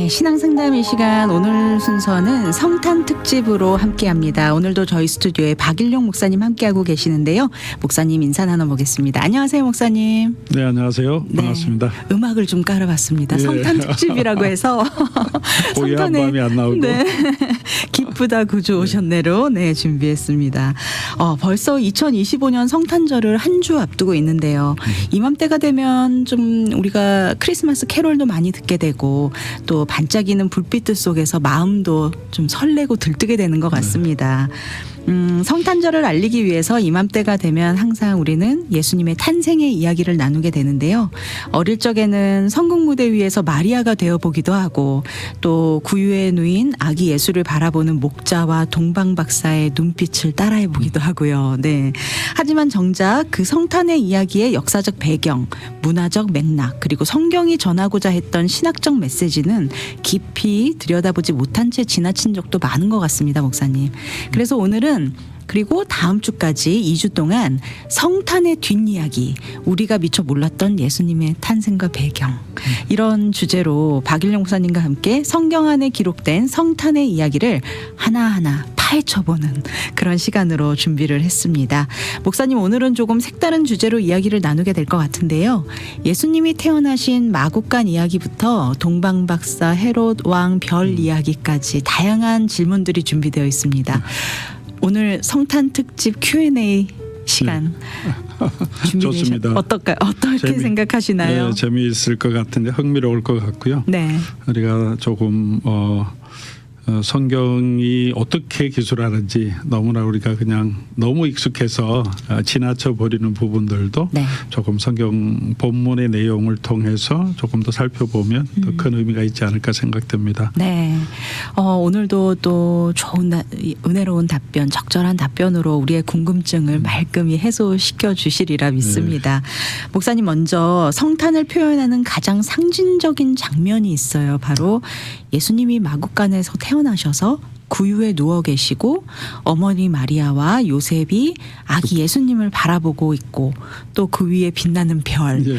네, 신앙상담 이 시간 오늘 순서는 성탄 특집으로 함께합니다. 오늘도 저희 스튜디오에 박일용 목사님 함께하고 계시는데요. 목사님 인사 나눠보겠습니다. 안녕하세요, 목사님. 네, 안녕하세요. 반갑습니다. 네, 음악을 좀 깔아봤습니다. 예. 성탄 특집이라고 해서 고요한 밤이 안 나오고. 네, 기쁘다 구주 오셨네로 네 준비했습니다. 벌써 2025년 성탄절을 한 주 앞두고 있는데요. 이맘때가 되면 좀 우리가 크리스마스 캐롤도 많이 듣게 되고 또 반짝이는 불빛들 속에서 마음도 좀 설레고 들뜨게 되는 것 같습니다. 성탄절을 알리기 위해서 이맘때가 되면 항상 우리는 예수님의 탄생의 이야기를 나누게 되는데요. 어릴 적에는 성국 무대 위에서 마리아가 되어보기도 하고 또 구유에 누인 아기 예수를 바라보는 목자와 동방박사의 눈빛을 따라해보기도 하고요. 네. 하지만 정작 그 성탄의 이야기의 역사적 배경, 문화적 맥락 그리고 성경이 전하고자 했던 신학적 메시지는 깊이 들여다보지 못한 채 지나친 적도 많은 것 같습니다, 목사님. 그래서 오늘은 그리고 다음 주까지 2주 동안 성탄의 뒷이야기, 우리가 미처 몰랐던 예수님의 탄생과 배경 이런 주제로 박일용 목사님과 함께 성경 안에 기록된 성탄의 이야기를 하나하나 파헤쳐보는 그런 시간으로 준비를 했습니다. 목사님, 오늘은 조금 색다른 주제로 이야기를 나누게 될 것 같은데요. 예수님이 태어나신 마국간 이야기부터 동방박사, 헤롯 왕, 별 이야기까지 다양한 질문들이 준비되어 있습니다. 오늘 성탄 특집 Q&A 시간 좋습니다. 어떻게 생각하시나요? 네, 재미있을 것 같은데 흥미로울 것 같고요. 네. 우리가 조금 성경이 어떻게 기술하는지 너무나 우리가 그냥 너무 익숙해서 지나쳐 버리는 부분들도 네. 조금 성경 본문의 내용을 통해서 조금 더 살펴보면 더 큰 의미가 있지 않을까 생각됩니다. 네. 오늘도 또 좋은 은혜로운 답변, 적절한 답변으로 우리의 궁금증을 말끔히 해소시켜 주시리라 믿습니다. 네. 목사님, 먼저 성탄을 표현하는 가장 상징적인 장면이 있어요. 바로 예수님이 마국간에서 태어나셔서 구유에 누워 계시고 어머니 마리아와 요셉이 아기 예수님을 바라보고 있고 또 그 위에 빛나는 별. 예.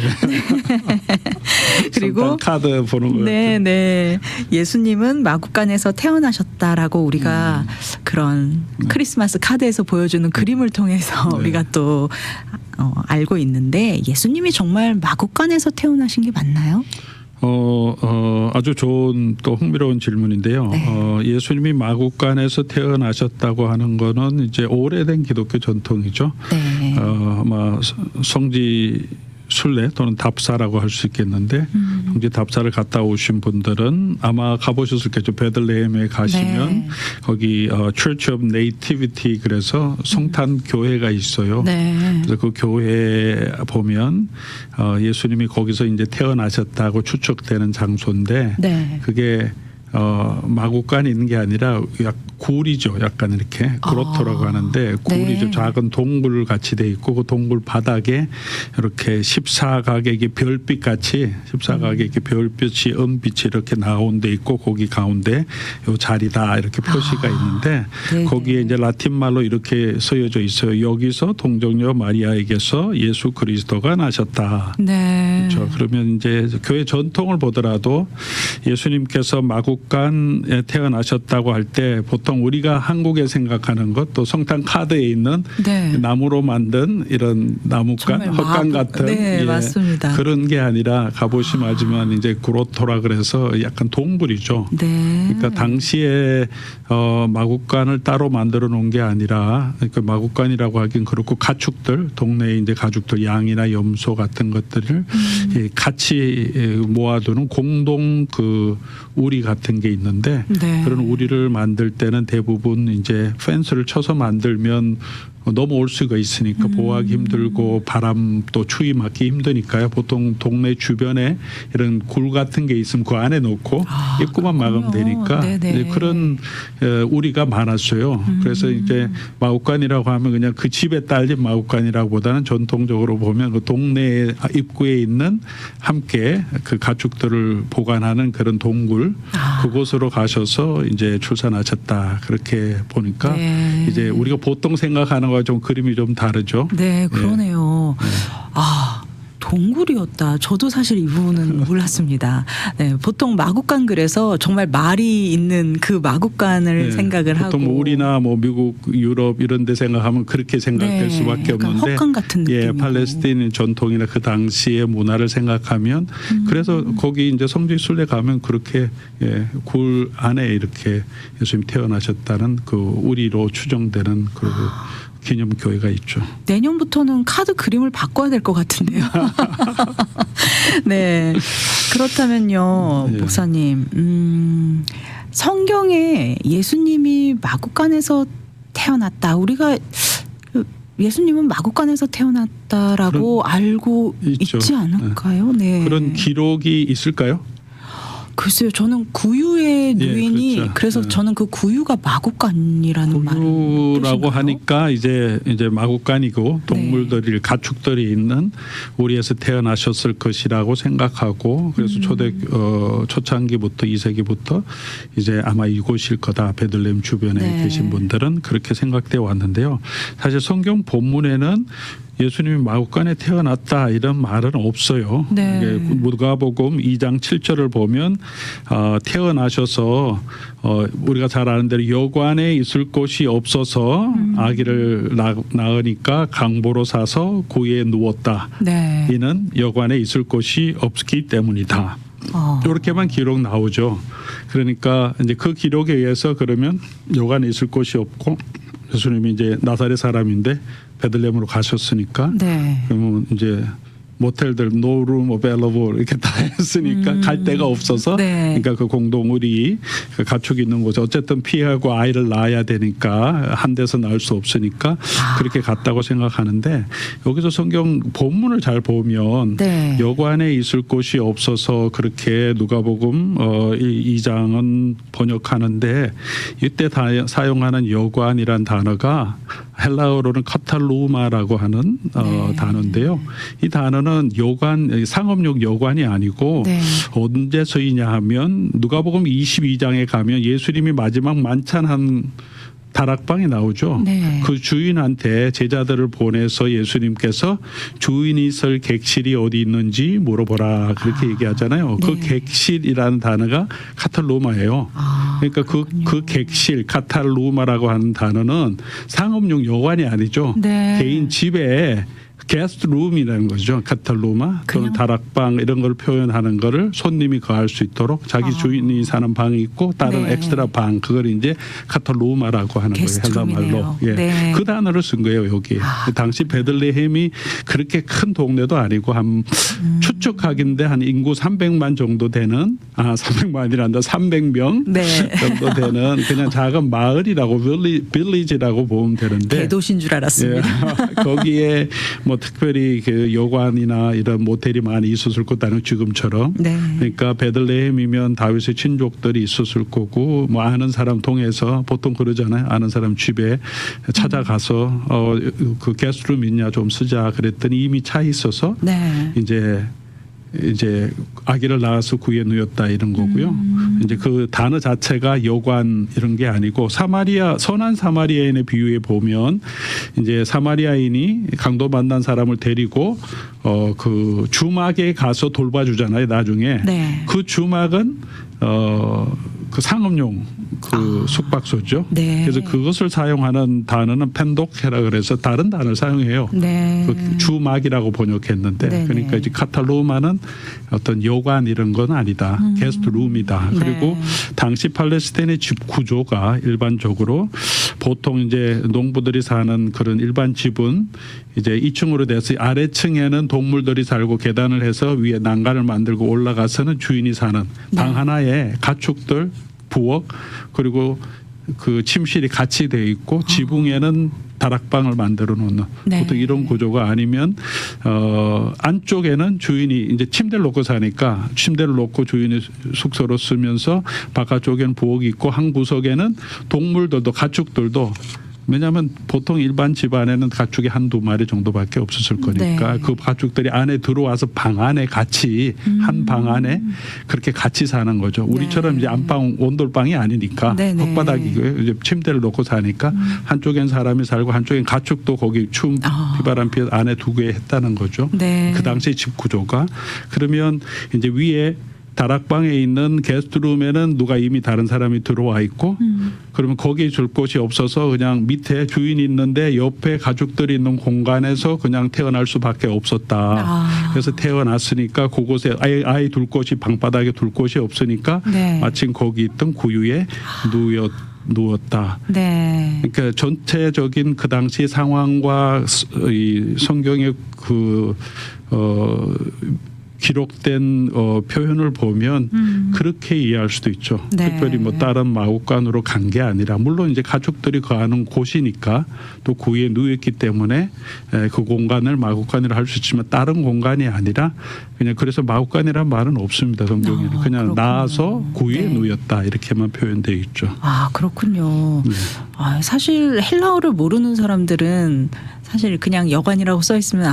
그리고 카드 보는 거 네, 네. 예수님은 마국간에서 태어나셨다라고 우리가 그런 크리스마스 카드에서 보여주는 그림을 통해서 우리가 또 알고 있는데, 예수님이 정말 마국간에서 태어나신 게 맞나요? 아주 좋은 또 흥미로운 질문인데요. 네. 예수님이 마국간에서 태어나셨다고 하는 거는 이제 오래된 기독교 전통이죠. 네. 성지 순례 또는 답사라고 할 수 있겠는데 성지 답사를 갔다 오신 분들은 아마 가보셨을겠죠. 베들레헴에 가시면 네. 거기 Church of Nativity 그래서 성탄 교회가 있어요. 네. 그래서 그 교회 보면 예수님이 거기서 이제 태어나셨다고 추측되는 장소인데 네. 그게 마국간이 있는 게 아니라 굴이죠. 약간 이렇게 그로토라고 하는데 굴이죠. 네. 작은 동굴 같이 돼 있고 그 동굴 바닥에 이렇게 14각의 별빛 같이 14각의 별빛이 은빛이 이렇게 나온 데 있고 거기 가운데 요 자리다 이렇게 표시가 있는데 네네. 거기에 이제 라틴 말로 이렇게 쓰여져 있어요. 여기서 동정녀 마리아에게서 예수 그리스도가 나셨다. 네. 그렇죠. 그러면 이제 교회 전통을 보더라도 예수님께서 마국간에 태어나셨다고 할 때 보통 우리가 한국에 생각하는 것 또 성탄 카드에 있는 네. 나무로 만든 이런 나무간, 정말 헛간 같은 네, 맞습니다. 그런 게 아니라 가보시면 알지만 이제 그로토라 그래서 약간 동굴이죠. 네. 그러니까 당시에 마국간을 따로 만들어 놓은 게 아니라 그 마국간이라고 하긴 그렇고 가축들 동네에 이제 가축들 양이나 염소 같은 것들을 같이 모아두는 공동 그 우리 같은 게 있는데 네. 그런 우리를 만들 때는 대부분 이제 펜스를 쳐서 만들면 너무 올 수가 있으니까 보호하기 힘들고 바람 또 추위 맞기 힘드니까요. 보통 동네 주변에 이런 굴 같은 게 있으면 그 안에 놓고 입구만 막으면 되니까 이제 그런 우리가 많았어요. 그래서 이제 마국간이라고 하면 그냥 그 집에 딸린 마국간이라고보다는 전통적으로 보면 그 동네 입구에 있는 함께 그 가축들을 보관하는 그런 동굴 그곳으로 가셔서 이제 출산하셨다 그렇게 보니까 네. 이제 우리가 보통 생각하는 거와 좀 그림이 좀 다르죠. 네, 그러네요. 동굴이었다. 저도 사실 이 부분은 몰랐습니다. 네, 보통 마국간 그래서 정말 말이 있는 그 마국간을 네, 생각을 하고 보통 뭐 우리나 뭐 미국, 유럽 이런 데 생각하면 그렇게 생각될 네, 수밖에 약간 없는데 헛간 같은 예, 느낌이고. 팔레스타인 전통이나 그 당시의 문화를 생각하면 그래서 거기 이제 성지 순례 가면 그렇게 예, 굴 안에 이렇게 예수님 태어나셨다는 그 우리로 추정되는 그 기념 교회가 있죠. 내년부터는 카드 그림을 바꿔야 될 것 같은데요. 네. 그렇다면요, 예. 목사님, 성경에 예수님이 마국간에서 태어났다. 우리가 예수님은 마국간에서 태어났다라고 알고 있죠. 있지 않을까요? 네. 그런 기록이 있을까요? 글쎄요, 저는 구유의 예, 누인이 그렇죠. 그래서 예. 저는 그 구유가 마국간이라는 말을 구유라고 하니까 이제 마국간이고 동물들이 가축들이 있는 우리에서 태어나셨을 것이라고 생각하고 그래서 초창기부터 2세기부터 이제 아마 이곳일 거다 베들레헴 주변에 네. 계신 분들은 그렇게 생각되어 왔는데요. 사실 성경 본문에는 예수님이 마국간에 태어났다 이런 말은 없어요. 네. 이게 누가복음 2장 7절을 보면 태어나셔서 우리가 잘 아는 대로 여관에 있을 곳이 없어서 아기를 낳으니까 강보로 사서 고에 누웠다. 네. 이는 여관에 있을 곳이 없기 때문이다. 이렇게만 기록 나오죠. 그러니까 이제 그 기록에 의해서 그러면 여관에 있을 곳이 없고 예수님이 이제 나사렛 사람인데 베들레헴으로 가셨으니까 네. 그러면 이제 모텔들 no room available 이렇게 다 했으니까 갈 데가 없어서 네. 그러니까 그 공동우리 그 가축이 있는 곳에 어쨌든 피하고 아이를 낳아야 되니까 한 데서 낳을 수 없으니까 그렇게 갔다고 생각하는데 여기서 성경 본문을 잘 보면 네. 여관에 있을 곳이 없어서 그렇게 누가복음 2장은 번역하는데 이때 사용하는 여관이란 단어가 헬라어로는 카탈루마라고 하는 네. 단어인데요. 이 단어는 여관, 상업용 여관이 아니고 네. 언제서이냐 하면 누가복음 22장에 가면 예수님이 마지막 만찬한 다락방이 나오죠. 네. 그 주인한테 제자들을 보내서 예수님께서 주인이 설 객실이 어디 있는지 물어보라 그렇게 얘기하잖아요. 그 네. 객실이라는 단어가 카탈루마예요. 그러니까 그 객실 카탈루마라고 하는 단어는 상업용 여관이 아니죠. 네. 개인 집에 게스트룸이라는 거죠. 카탈루마 또는 그냥? 다락방 이런 걸 표현하는 거를 손님이 거할 수 있도록 자기 주인이 사는 방이 있고 다른 네. 엑스트라 방 그걸 이제 카탈루마라고 하는 거예요. 게스트룸이네요. 헬라말로. 예. 네. 그 단어를 쓴 거예요. 여기. 당시 베들레헴이 그렇게 큰 동네도 아니고 한 추측하긴데 한 인구 300만 정도 되는 300만이란다 300명 네. 정도 되는 그냥 작은 마을이라고 빌리지라고 보면 되는데 대도시인 줄 알았습니다. 예, 거기에 뭐 특별히 그 여관이나 이런 모텔이 많이 있었을 것 같다는 지금처럼. 네. 그러니까 베들레헴이면 다윗의 친족들이 있었을 거고 뭐 아는 사람 통해서 보통 그러잖아요. 아는 사람 집에 찾아가서 그 게스트룸 있냐 좀 쓰자 그랬더니 이미 차 있어서 네. 이제 아기를 낳아서 구에 누웠다 이런 거고요. 이제 그 단어 자체가 여관 이런 게 아니고 선한 사마리아인의 비유에 보면 이제 사마리아인이 강도 만난 사람을 데리고 그 주막에 가서 돌봐주잖아요. 나중에 네. 그 주막은 그 상업용 그 숙박소죠. 네. 그래서 그것을 사용하는 단어는 펜도케라 그래서 다른 단어를 사용해요. 네. 그 주막이라고 번역했는데 네네. 그러니까 이제 카탈루마는 어떤 여관 이런 건 아니다. 게스트룸이다. 그리고 네. 당시 팔레스타인의 집 구조가 일반적으로 보통 이제 농부들이 사는 그런 일반 집은 이제 2층으로 돼서 아래층에는 동물들이 살고 계단을 해서 위에 난간을 만들고 올라가서는 주인이 사는 방 하나에 가축들 부엌 그리고 그 침실이 같이 돼 있고 지붕에는 다락방을 만들어 놓는 네. 보통 이런 구조가 아니면 안쪽에는 주인이 이제 침대를 놓고 사니까 침대를 놓고 주인이 숙소로 쓰면서 바깥쪽에는 부엌이 있고 한 구석에는 동물들도 가축들도 왜냐하면 보통 일반 집안에는 가축이 한두 마리 정도밖에 없었을 거니까 네. 그 가축들이 안에 들어와서 방 안에 같이 한 방 안에 그렇게 같이 사는 거죠. 우리처럼 네. 이제 안방 온돌방이 아니니까 네네. 흙바닥이고요. 이제 침대를 놓고 사니까 한쪽엔 사람이 살고 한쪽엔 가축도 거기 추운 비바람 피해 안에 두게 했다는 거죠. 네. 그 당시 집 구조가. 그러면 이제 위에 다락방에 있는 게스트룸에는 누가 이미 다른 사람이 들어와 있고 그러면 거기에 줄 곳이 없어서 그냥 밑에 주인이 있는데 옆에 가족들이 있는 공간에서 그냥 태어날 수밖에 없었다. 그래서 태어났으니까 그곳에 아예 둘 곳이 방바닥에 둘 곳이 없으니까 네. 마침 거기 있던 구유에 누웠다. 네. 그러니까 전체적인 그 당시 상황과 이 성경의 기록된 표현을 보면 그렇게 이해할 수도 있죠. 네. 특별히 뭐 다른 마구간으로 간 게 아니라 물론 이제 가족들이 거하는 곳이니까 또 그 위에 누웠기 때문에 그 공간을 마구간이라 할 수 있지만 다른 공간이 아니라 그냥 그래서 마구간이란 말은 없습니다. 성경에는 그냥 그렇군요. 나와서 그 위에 네. 누웠다 이렇게만 표현되어 있죠. 아, 그렇군요. 네. 사실 헬라어를 모르는 사람들은 사실 그냥 여관이라고 써 있으면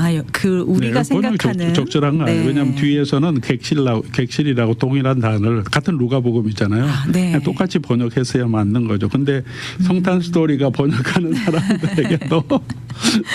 우리가 네, 번역이 생각하는 적절한 거 아니에요. 네. 왜냐하면 뒤에서는 객실이라고 동일한 단어를 같은 루가복음이잖아요. 네. 그냥 똑같이 번역했어야 맞는 거죠. 근데 성탄 스토리가 번역하는 사람들에게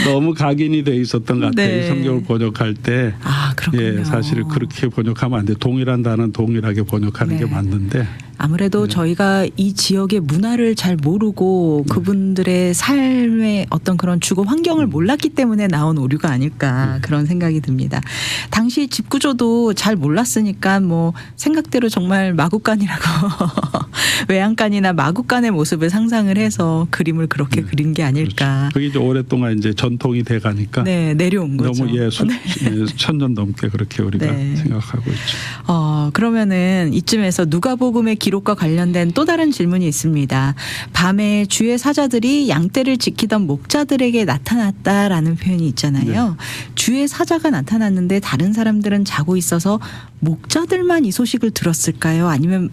너무 각인이 돼 있었던 것 같아요. 네. 성경을 번역할 때. 그렇군요. 예, 사실 그렇게 번역하면 안 돼. 동일한 단어는 동일하게 번역하는 네. 게 맞는데. 아무래도 저희가 이 지역의 문화를 잘 모르고 그분들의 삶의 어떤 그런 주거 환경을 몰랐기 때문에 나온 오류가 아닐까 그런 생각이 듭니다. 당시 집 구조도 잘 몰랐으니까 뭐 생각대로 정말 마구간이라고 외양간이나 마구간의 모습을 상상을 해서 그림을 그렇게 그린 게 아닐까. 그게 이제 오랫동안 이제 전통이 돼 가니까 네, 내려온 거죠. 너무 천년 넘게 그렇게 우리가 네. 생각하고 있죠. 그러면은 이쯤에서 누가복음의 기록과 관련된 또 다른 질문이 있습니다. 밤에 주의 사자들이 양떼를 지키던 목자들에게 나타났다라는 표현이 있잖아요. 주의 사자가 나타났는데 다른 사람들은 자고 있어서 목자들만 이 소식을 들었을까요? 아니면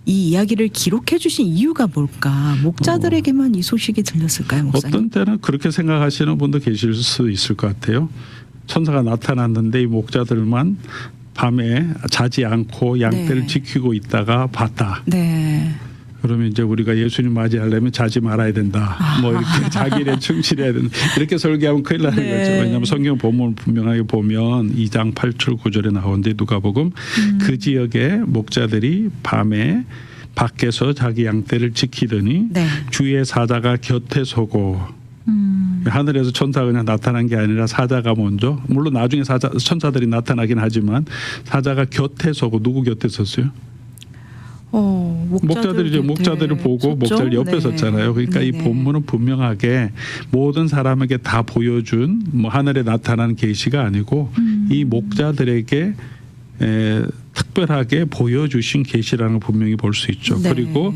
이 이야기를 기록해 주신 이유가 뭘까? 목자들에게만 이 소식이 들렸을까요, 목사님? 어떤 때는 그렇게 생각하시는 분도 계실 수 있을 것 같아요. 천사가 나타났는데 이 목자들만 밤에 자지 않고 양떼를 네. 지키고 있다가 봤다. 네. 그러면 이제 우리가 예수님 맞이하려면 자지 말아야 된다. 뭐 이렇게 자기 일에 충실해야 된다. 이렇게 설계하면 큰일 나는 네. 거죠. 왜냐하면 성경 본문을 분명하게 보면 2장 8절 9절에 나오는데 누가복음 그 지역의 목자들이 밤에 밖에서 자기 양떼를 지키더니 네. 주의 사자가 곁에 서고 하늘에서 천사가 그냥 나타난 게 아니라 사자가 먼저 물론 나중에 천사들이 나타나긴 하지만 사자가 곁에 서고 누구 곁에 섰어요? 목자들이 이제 목자들을 보고 목자들 옆에 섰잖아요. 그러니까 이 본문은 분명하게 모든 사람에게 다 보여준 뭐 하늘에 나타난 계시가 아니고 이 목자들에게 특별하게 보여주신 계시라는 걸 분명히 볼 수 있죠. 네. 그리고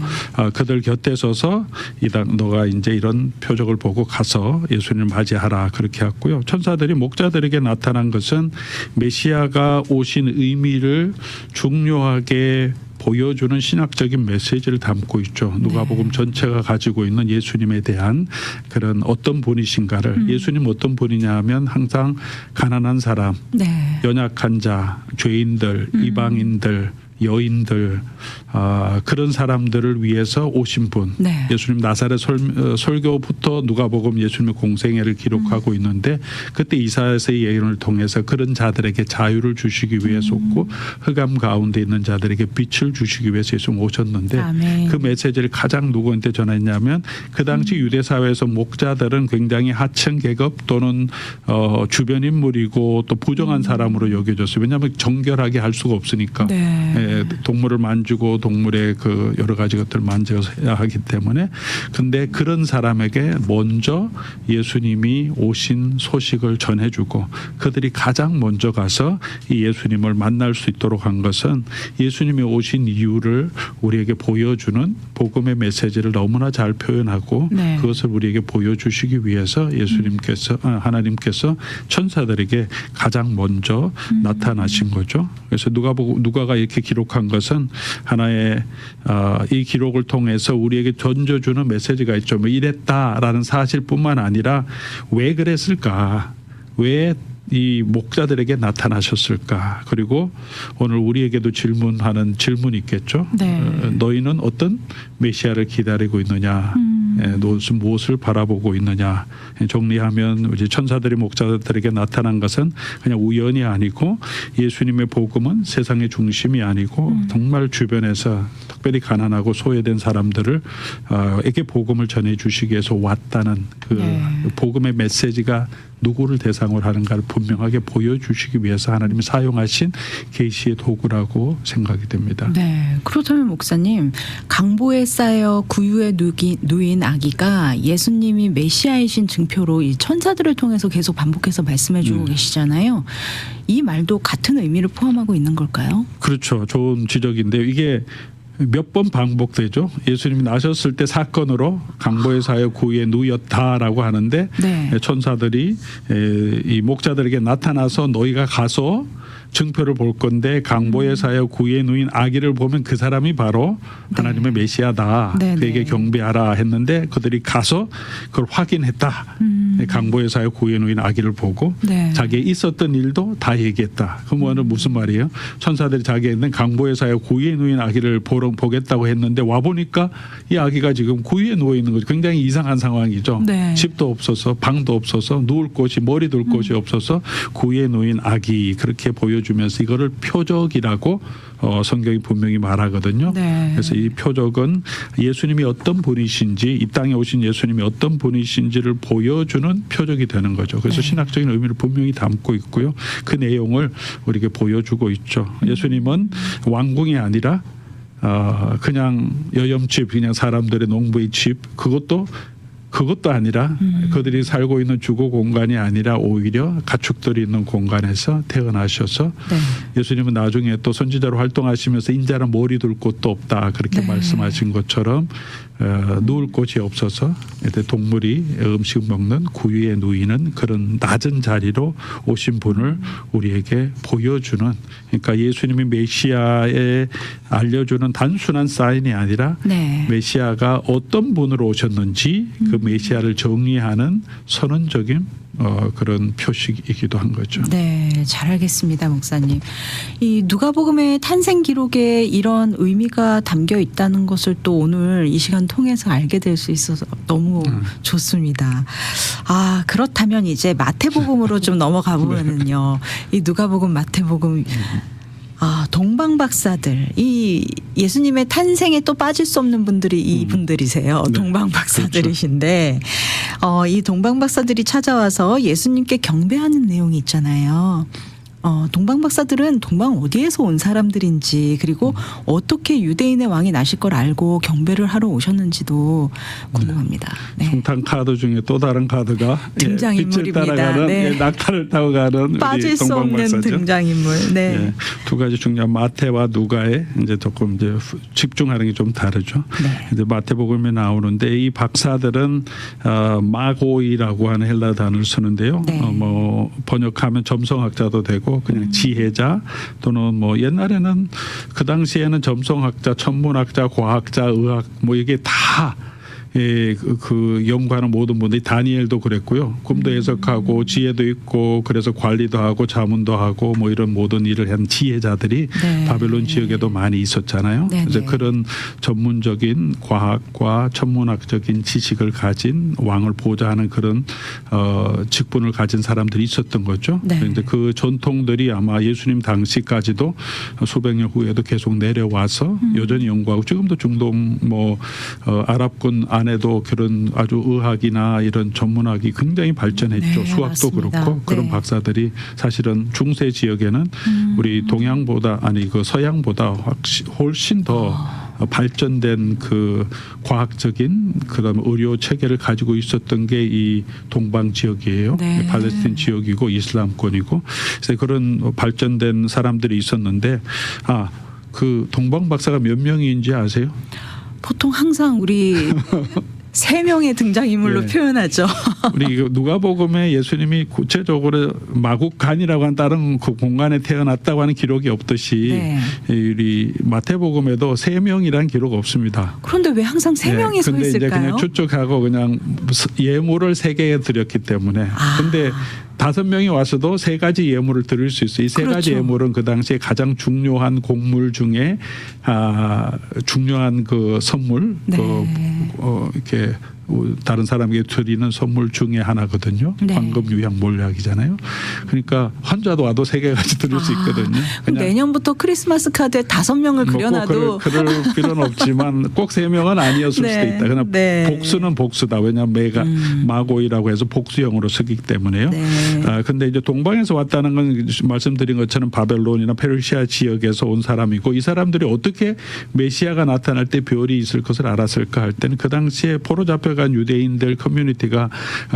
그들 곁에 서서 너가 이제 이런 표적을 보고 가서 예수님을 맞이하라 그렇게 했고요. 천사들이 목자들에게 나타난 것은 메시아가 오신 의미를 중요하게 보여주는 신학적인 메시지를 담고 있죠. 누가복음 전체가 가지고 있는 예수님에 대한 그런 어떤 분이신가를 예수님 어떤 분이냐 하면 항상 가난한 사람, 네. 연약한 자, 죄인들, 이방인들, 여인들 그런 사람들을 위해서 오신 분. 네. 예수님 나사렛 설교부터 누가복음 예수님의 공생애를 기록하고 있는데 그때 이사야서의 예언을 통해서 그런 자들에게 자유를 주시기 위해서 오고 흑암 가운데 있는 자들에게 빛을 주시기 위해서 예수님 오셨는데 아멘. 그 메시지를 가장 누구한테 전했냐면 그 당시 유대 사회에서 목자들은 굉장히 하층 계급 또는 주변 인물이고 또 부정한 사람으로 여겨졌어요. 왜냐하면 정결하게 할 수가 없으니까. 네. 동물을 만지고 동물의 그 여러 가지 것들을 만져야 하기 때문에 근데 그런 사람에게 먼저 예수님이 오신 소식을 전해주고 그들이 가장 먼저 가서 이 예수님을 만날 수 있도록 한 것은 예수님이 오신 이유를 우리에게 보여주는 복음의 메시지를 너무나 잘 표현하고 네. 그것을 우리에게 보여주시기 위해서 예수님께서 하나님께서 천사들에게 가장 먼저 나타나신 거죠. 그래서 누가가 이렇게 기록 기록한 것은 하나의 이 기록을 통해서 우리에게 던져주는 메시지가 있죠. 뭐 이랬다라는 사실뿐만 아니라 왜 그랬을까? 왜 이 목자들에게 나타나셨을까? 그리고 오늘 우리에게도 질문하는 질문이 있겠죠. 네. 너희는 어떤 메시아를 기다리고 있느냐? 무엇을 바라보고 있느냐? 정리하면 우리 천사들이 목자들에게 나타난 것은 그냥 우연이 아니고 예수님의 복음은 세상의 중심이 아니고 정말 주변에서 특별히 가난하고 소외된 사람들을 에게 복음을 전해 주시기 위해서 왔다는 그 네. 복음의 메시지가 누구를 대상으로 하는가를 분명하게 보여주시기 위해서 하나님이 사용하신 계시의 도구라고 생각이 됩니다. 네. 그렇다면 목사님, 강보에 쌓여 구유에 누인 아기가 예수님이 메시아이신 증표로 이 천사들을 통해서 계속 반복해서 말씀해주고 계시잖아요. 이 말도 같은 의미를 포함하고 있는 걸까요? 그렇죠. 좋은 지적인데요. 이게 몇 번 반복되죠. 예수님이 나셨을 때 사건으로 강보에 쌓여 구유에 누였다라고 하는데 네. 천사들이 이 목자들에게 나타나서 너희가 가서 증표를 볼 건데 강보에 쌓여 구유에 누인 아기를 보면 그 사람이 바로 하나님의 메시아다. 네, 그에게 네. 경배하라 했는데 그들이 가서 그걸 확인했다. 강보에 쌓여 구유에 누인 아기를 보고 네. 자기의 있었던 일도 다 얘기했다. 그러면 무슨 말이에요? 천사들이 자기는 강보에 쌓여 구유에 누인 아기를 보겠다고 했는데 와 보니까 이 아기가 지금 구유에 누워 있는 거죠. 굉장히 이상한 상황이죠. 네. 집도 없어서 방도 없어서 누울 곳이 머리 둘 곳이 없어서 구유에 누인 아기 그렇게 보여주면서 이거를 표적이라고 성경이 분명히 말하거든요. 네. 그래서 이 표적은 예수님이 어떤 분이신지 이 땅에 오신 예수님이 어떤 분이신지를 보여주는 표적이 되는 거죠. 그래서 네. 신학적인 의미를 분명히 담고 있고요. 그 내용을 우리에게 보여주고 있죠. 예수님은 왕궁이 아니라 그냥 여염집 그냥 사람들의 농부의 집 그것도 아니라 그들이 살고 있는 주거 공간이 아니라 오히려 가축들이 있는 공간에서 태어나셔서 네. 예수님은 나중에 또 선지자로 활동하시면서 인자는 머리 둘 곳도 없다 그렇게 네. 말씀하신 것처럼 누울 곳이 없어서 동물이 음식 먹는 구유에 누이는 그런 낮은 자리로 오신 분을 우리에게 보여주는 그러니까 예수님이 메시아에 알려주는 단순한 사인이 아니라 네. 메시아가 어떤 분으로 오셨는지 그 메시아를 정의하는 선언적인 그런 표식이기도 한 거죠. 네, 잘 알겠습니다, 목사님. 이 누가복음의 탄생 기록에 이런 의미가 담겨 있다는 것을 또 오늘 이 시간 통해서 알게 될 수 있어서 너무 좋습니다. 아, 그렇다면 이제 마태복음으로 좀 넘어가 보면은요. 이 누가복음, 마태복음 동방박사들 이 예수님의 탄생에 또 빠질 수 없는 분들이 이 분들이세요. 네. 동방박사들이신데 이 동방박사들이 찾아와서 예수님께 경배하는 내용이 있잖아요. 동방박사들은 동방 어디에서 온 사람들인지 그리고 어떻게 유대인의 왕이 나실 걸 알고 경배를 하러 오셨는지도 궁금합니다. 네. 성탄 카드 중에 또 다른 카드가 등장인물입니다. 빛을 따라가는 네. 낙타를 타고 가는 빠질 우리 수 없는 동방박사죠. 등장인물. 네. 네. 두 가지 중요한 마태와 누가에 이제 조금 이제 집중하는 게 좀 다르죠. 네. 이제 마태복음에 나오는데 이 박사들은 마고이라고 하는 헬라 단어를 쓰는데요. 네. 뭐 번역하면 점성학자도 되고 그냥 지혜자 또는 뭐 옛날에는 그 당시에는 점성학자, 천문학자, 과학자, 의학 뭐 이게 다 그 연구하는 모든 분들이 다니엘도 그랬고요. 꿈도 해석하고 지혜도 있고 그래서 관리도 하고 자문도 하고 뭐 이런 모든 일을 한 지혜자들이 네. 바벨론 지역에도 많이 있었잖아요. 네, 그래서 네. 그런 전문적인 과학과 천문학적인 지식을 가진 왕을 보좌하는 그런 직분을 가진 사람들이 있었던 거죠. 네. 그런데 그 전통들이 아마 예수님 당시까지도 수백 년 후에도 계속 내려와서 여전히 연구하고 지금도 중동 뭐 아랍군 안에도 그런 아주 의학이나 이런 전문학이 굉장히 발전했죠. 네, 수학도 맞습니다. 그렇고 그런 네. 박사들이 사실은 중세 지역에는 우리 동양보다 아니 그 서양보다 훨씬 더 발전된 그 과학적인 그런 의료 체계를 가지고 있었던 게 이 동방 지역이에요. 네. 팔레스틴 지역이고 이슬람권이고 그래서 그런 발전된 사람들이 있었는데 그 동방 박사가 몇 명인지 아세요? 보통 항상 우리 세 명의 등장인물로 예. 표현하죠. 우리 누가복음에 예수님이 구체적으로 마국간이라고 하는 다른 그 공간에 태어났다고 하는 기록이 없듯이 네. 우리 마태복음에도 세 명이란 기록 없습니다. 그런데 왜 항상 세 명이 서 근데 이제 있을까요? 그냥 추측하고 그냥 예물을 세 개 드렸기 때문에. 근데 5명이 와서도 세 가지 예물을 드릴 수 있어요. 이 세 가지 그렇죠. 예물은 그 당시에 가장 중요한 곡물 중에 중요한 그 선물, 네. 이렇게 다른 사람에게 드리는 선물 중에 하나거든요. 네. 황금, 유향, 몰약이잖아요. 그러니까 환자도 와도 세 개까지 드릴 수 있거든요. 그럼 내년부터 크리스마스 카드에 5명을 그려놔도 그럴 필요는 없지만 꼭 3명은 아니었을 네. 수도 있다. 그러나 네. 복수는 복수다. 왜냐하면 매가 마고이라고 해서 복수형으로 쓰기 때문에요. 네. 근데 이제 동방에서 왔다는 건 말씀드린 것처럼 바벨론이나 페르시아 지역에서 온 사람이고 이 사람들이 어떻게 메시아가 나타날 때 별이 있을 것을 알았을까 할 때는 그 당시에 포로 잡혀간 유대인들 커뮤니티가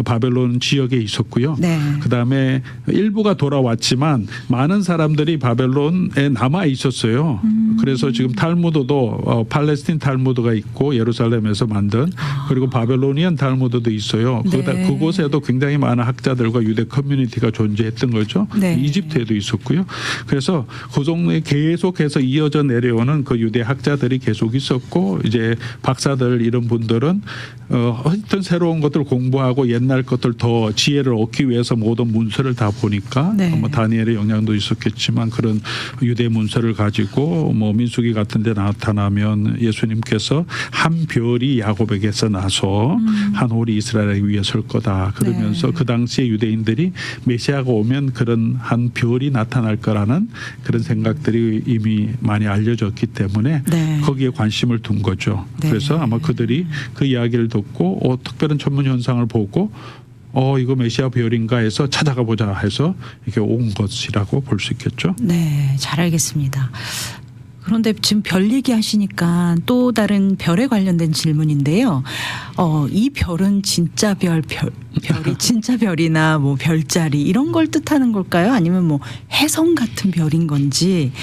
바벨론 지역에 있었고요. 네. 그다음에 일부가 돌아왔지만 많은 사람들이 바벨론에 남아 있었어요. 그래서 지금 탈무드도 팔레스틴 탈무드가 있고 예루살렘에서 만든 그리고 바벨로니안 탈무드도 있어요. 네. 그곳에도 굉장히 많은 학자들과 유대 커뮤니티가 존재했던 거죠. 네. 이집트에도 있었고요. 그래서 그 동네에 계속해서 이어져 내려오는 그 유대 학자들이 계속 있었고 이제 박사들 이런 분들은 하여튼 새로운 것들 공부하고 옛날 것들 더 지혜를 얻기 위해서 모든 문서를 다 보니까 네. 뭐 다니엘의 영향도 있었겠지만 그런 유대 문서를 가지고 뭐 민수기 같은 데 나타나면 예수님께서 한 별이 야곱에게서 나서 한 홀이 이스라엘에 위에 설 거다. 그러면서 네. 그 당시에 유대인들이 메시아가 오면 그런 한 별이 나타날 거라는 그런 생각들이 이미 많이 알려졌기 때문에 네. 거기에 관심을 둔 거죠. 네. 그래서 아마 그들이 그 이야기를 듣고 특별한 천문 현상을 보고 이거 메시아 별인가 해서 찾아가 보자 해서 이렇게 온 것이라고 볼 수 있겠죠. 네, 잘 알겠습니다. 그런데 지금 별 얘기하시니까 또 다른 별에 관련된 질문인데요. 이 별은 진짜 별이 진짜 별이나 뭐 별자리 이런 걸 뜻하는 걸까요? 아니면 뭐 혜성 같은 별인 건지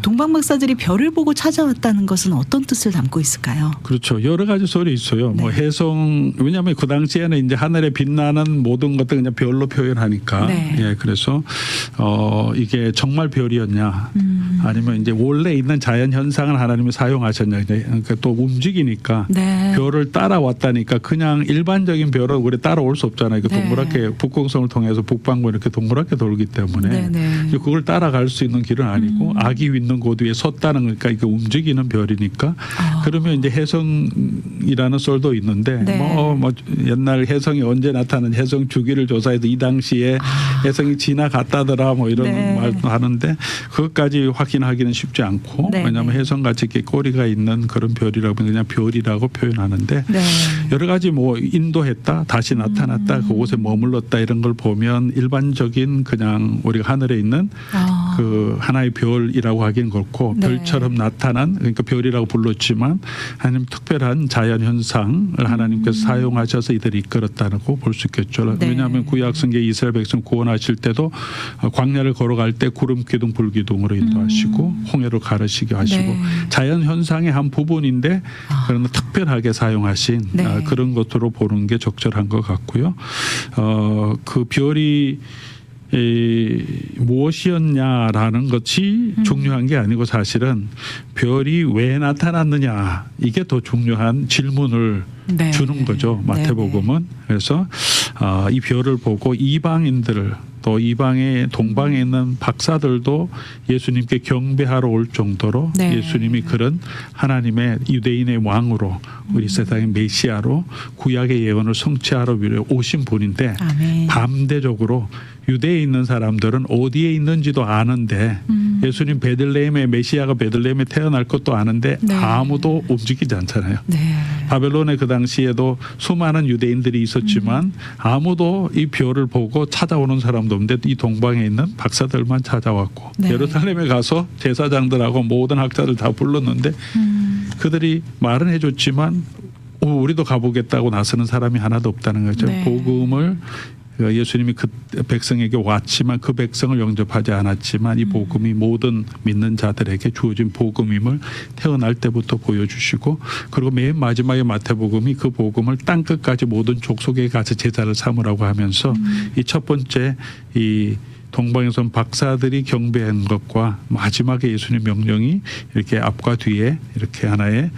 동방 박사들이 별을 보고 찾아왔다는 것은 어떤 뜻을 담고 있을까요? 그렇죠. 여러 가지 소리 있어요. 네. 뭐 해성 왜냐하면 그 당시에는 이제 하늘에 빛나는 모든 것들 그냥 별로 표현하니까. 네. 예, 그래서 이게 정말 별이었냐, 아니면 이제 원래 있는 자연 현상을 하나님이 사용하셨냐. 그러니까 또 움직이니까 네. 별을 따라왔다니까 그냥 일반적인 별은 우리 따라올 수 없잖아요. 그 네. 동그랗게 북극성을 통해서 북반구 이렇게 동그랗게 돌기 때문에 네, 네. 이제 그걸 따라갈 수 있는 길은 아니고 악이 있는 곳 위에 섰다는 거니까 이게 움직이는 별이니까 그러면 이제 혜성이라는 썰도 있는데 네. 뭐 옛날 혜성이 언제 나타난 혜성 주기를 조사해도 이 당시에 혜성이 지나갔다더라 뭐 이런 네. 말도 하는데 그것까지 확인하기는 쉽지 않고 네, 왜냐하면 네. 혜성같이 이렇게 꼬리가 있는 그런 별이라고 그냥 별이라고 표현하는데 네. 여러 가지 뭐 인도했다 다시 나타났다 그곳에 머물렀다 이런 걸 보면 일반적인 그냥 우리가 하늘에 있는 그 하나의 별이라고 하긴 그렇고 네. 별처럼 나타난 그러니까 별이라고 불렀지만 하나님 특별한 자연 현상을 하나님께서 사용하셔서 이들이 이끌었다고 볼 수 있겠죠. 네. 왜냐하면 구약 성경 이스라엘 백성 구원하실 때도 광야를 걸어갈 때 구름 기둥 불 기둥으로 인도하시고 홍해로 가르시게 하시고 네. 자연 현상의 한 부분인데 그런 특별하게 사용하신 네. 그런 것으로 보는 게 적절한 것 같고요. 그 별이 무엇이었냐라는 것이 중요한 게 아니고 사실은 별이 왜 나타났느냐 이게 더 중요한 질문을 네. 주는 거죠. 마태복음은. 그래서 이 별을 보고 이방인들 또 이방의 동방에 있는 박사들도 예수님께 경배하러 올 정도로 네. 예수님이 그런 하나님의 유대인의 왕으로 우리 세상의 메시아로 구약의 예언을 성취하러 오신 분인데 아멘. 반대적으로 유대에 있는 사람들은 어디에 있는지도 아는데 예수님 베들레헴의 메시아가 베들레헴에 태어날 것도 아는데 네. 아무도 움직이지 않잖아요. 네. 바벨론의 그 당시에도 수많은 유대인들이 있었지만 아무도 이 별을 보고 찾아오는 사람도 없는데 이 동방에 있는 박사들만 찾아왔고 네. 예루살렘에 가서 제사장들하고 모든 학자들 다 불렀는데 그들이 말은 해줬지만 우리도 가보겠다고 나서는 사람이 하나도 없다는 거죠. 네. 복음을 예수님이 그 백성에게 왔지만 그 백성을 영접하지 않았지만 이 복음이 모든 믿는 자들에게 주어진 복음임을 태어날 때부터 보여주시고 그리고 맨 마지막에 마태복음이 그 복음을 땅 끝까지 모든 족속에 가서 제자를 삼으라고 하면서 이 첫 번째 이 동방에선 박사들이 경배한 것과 마지막에 예수님 명령이 이렇게 앞과 뒤에 이렇게 하나의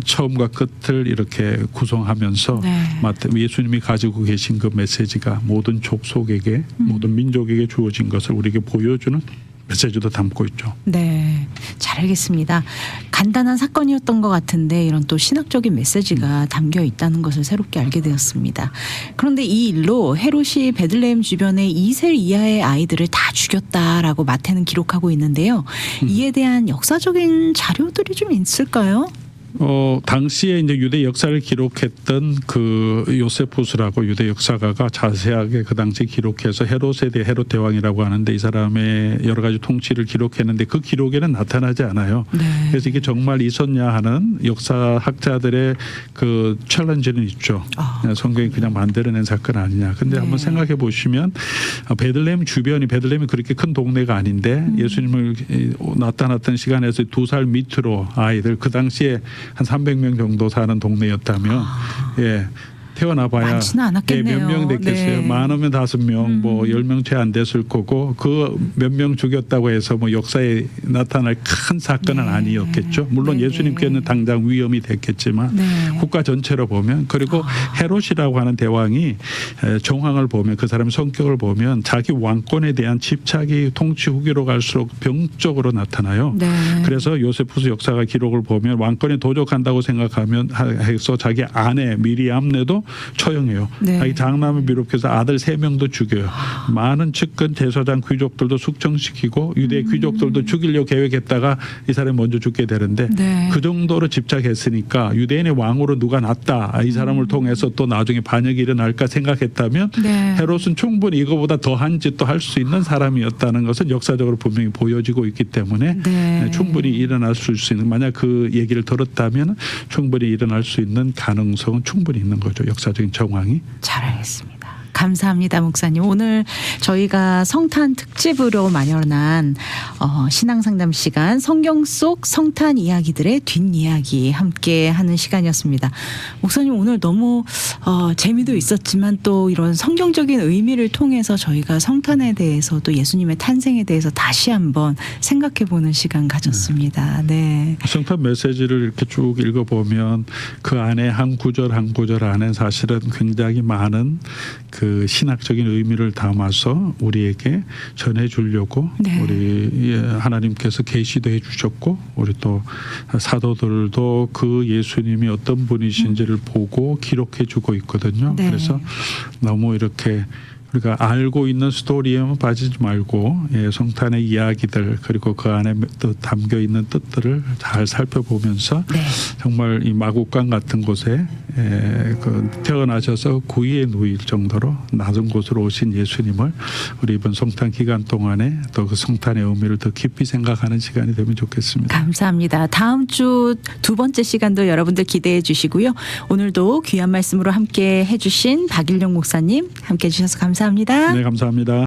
처음과 끝을 이렇게 구성하면서 네. 예수님이 가지고 계신 그 메시지가 모든 족속에게 모든 민족에게 주어진 것을 우리에게 보여주는 메시지도 담고 있죠. 네, 잘 알겠습니다. 간단한 사건이었던 것 같은데 이런 또 신학적인 메시지가 담겨 있다는 것을 새롭게 알게 되었습니다. 그런데 이 일로 헤롯이 베들레헴 주변의 2세 이하의 아이들을 다 죽였다라고 마태는 기록하고 있는데요. 이에 대한 역사적인 자료들이 좀 있을까요? 당시에 이제 유대 역사를 기록했던 그 요세푸스라고 유대 역사가가 자세하게 그 당시 기록해서 헤롯에 대해 헤롯 대왕이라고 하는데 이 사람의 여러 가지 통치를 기록했는데 그 기록에는 나타나지 않아요. 네. 그래서 이게 정말 있었냐 하는 역사학자들의 그 챌린지는 있죠. 성경이 그냥 만들어낸 사건 아니냐. 근데 네. 한번 생각해 보시면 베들레헴 주변이 베들레헴이 그렇게 큰 동네가 아닌데 예수님을 나타났던 시간에서 2살 밑으로 아이들 그 당시에 한 300명 정도 사는 동네였다면 예. 태어나봐야 많지는 않았겠네요. 몇 명 됐겠어요. 네. 많으면 5명, 뭐 10명 채 안 됐을 거고 그 몇 명 죽였다고 해서 뭐 역사에 나타날 큰 사건은 네. 아니었겠죠. 물론 네. 예수님께는 당장 위험이 됐겠지만 네. 국가 전체로 보면 그리고 헤롯이라고 하는 대왕이 정황을 보면 그 사람의 성격을 보면 자기 왕권에 대한 집착이 통치 후기로 갈수록 병적으로 나타나요. 네. 그래서 요세푸스 역사가 기록을 보면 왕권에 도적한다고 생각하면 해서 자기 아내 미리암네도 처형해요. 네. 자기 장남을 비롯해서 아들 3명도 죽여요. 많은 측근 제사장 귀족들도 숙청시키고 유대 귀족들도 죽이려고 계획했다가 이 사람이 먼저 죽게 되는데 네. 그 정도로 집착했으니까 유대인의 왕으로 누가 났다. 이 사람을 통해서 또 나중에 반역이 일어날까 생각했다면 네. 헤롯은 충분히 이거보다 더한 짓도 할 수 있는 사람이었다는 것은 역사적으로 분명히 보여지고 있기 때문에 네. 충분히 일어날 수 있는 만약 그 얘기를 들었다면 충분히 일어날 수 있는 가능성은 충분히 있는 거죠. 역사적인 정황이. 잘 알겠습니다. 감사합니다, 목사님. 오늘 저희가 성탄 특집으로 마련한 신앙상담 시간 성경 속 성탄 이야기들의 뒷이야기 함께 하는 시간이었습니다. 목사님 오늘 너무 재미도 있었지만 또 이런 성경적인 의미를 통해서 저희가 성탄에 대해서 또 예수님의 탄생에 대해서 다시 한번 생각해보는 시간 가졌습니다. 네. 성탄 메시지를 이렇게 쭉 읽어보면 그 안에 한 구절 한 구절 안에 사실은 굉장히 많은 그 신학적인 의미를 담아서 우리에게 전해주려고 네. 우리 하나님께서 계시도 해주셨고 우리 또 사도들도 그 예수님이 어떤 분이신지를 보고 기록해주고 있거든요. 네. 그래서 너무 이렇게 우리가 알고 있는 스토리에만 빠지지 말고 성탄의 이야기들 그리고 그 안에 또 담겨 있는 뜻들을 잘 살펴보면서 네. 정말 이 마국간 같은 곳에 태어나셔서 구의에 누일 정도로 낮은 곳으로 오신 예수님을 우리 이번 성탄 기간 동안에 또 그 성탄의 의미를 더 깊이 생각하는 시간이 되면 좋겠습니다. 감사합니다. 다음 주 2번째 시간도 여러분들 기대해 주시고요. 오늘도 귀한 말씀으로 함께 해주신 박일용 목사님 함께 해주셔서 감사합니다. 네, 감사합니다.